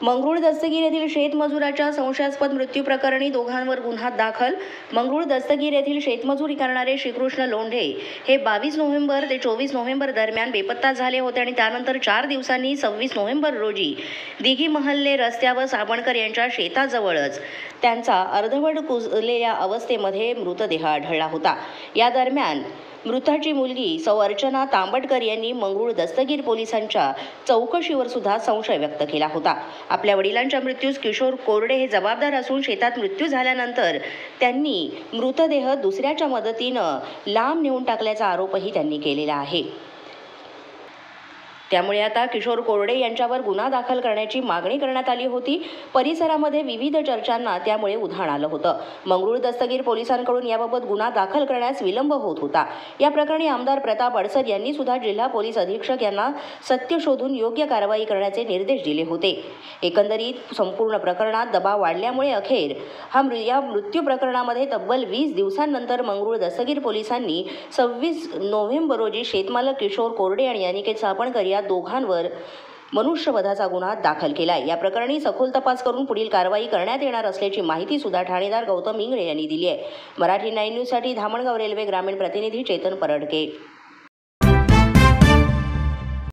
मंगरुळ दस्तगीर येथील शेतमजुराच्या संशयास्पद मृत्यू प्रकरणी दोघांवर गुन्हा दाखल। मंगरुळ दस्तगीर येथील शेतमजुरी करणारे श्रीकृष्ण लोंढे हे 22 नोव्हेंबर ते 24 नोव्हेंबर दरम्यान बेपत्ता झाले होते आणि त्यानंतर 4 दिवसांनी 26 नोव्हेंबर रोजी दिघी महल्ले रस्त्यावर साबणकर यांच्या शेताजवळच त्यांचा अर्धवट कुजलेल्या अवस्थेमध्ये मृतदेह आढळला होता। या दरम्यान मृताची मुलगी सौ अर्चना तांबटकर यांनी मंगरुळ दस्तगीर पोलिसांच्या चौकशीवर सुद्धा संशय व्यक्त केला होता। आपल्या वडिलांच्या मृत्यूस किशोर कोरडे हे जबाबदार असून शेतात मृत्यू झाल्यानंतर त्यांनी मृतदेह दुसऱ्याच्या मदतीनं लांब नेऊन टाकल्याचा आरोपही त्यांनी केलेला आहे। त्यामुळे आता किशोर कोरडे यांच्यावर गुन्हा दाखल करण्याची मागणी करण्यात आली होती। परिसरामध्ये विविध चर्चांना त्यामुळे उधाण आलं होतं। मंगरुळ दस्तगीर पोलिसांकडून याबाबत गुन्हा दाखल करण्यास विलंब होत होता। या प्रकरणी आमदार प्रताप अडसर यांनी सुद्धा जिल्हा पोलीस अधीक्षक यांना सत्य शोधून योग्य कारवाई करण्याचे निर्देश दिले होते। एकंदरीत संपूर्ण प्रकरणात दबाव वाढल्यामुळे अखेर या मृत्यू प्रकरणामध्ये तब्बल 20 दिवसांनंतर मंगरुळ दस्तगीर पोलिसांनी 26 नोव्हेंबर रोजी शेतमालक किशोर कोरडे आणि अनिकेत साबणकर या दोघांवर मनुष्यवधाचा गुन्हा दाखल केलाय। या प्रकरणी सखोल तपास करून पुढील कारवाई करण्यात येणार असल्याची माहिती सुद्धा ठाणेदार गौतम इंगळे यांनी दिली आहे। मराठी 9 न्यूज साठी धामणगाव रेल्वे ग्रामीण प्रतिनिधी चेतन परडके।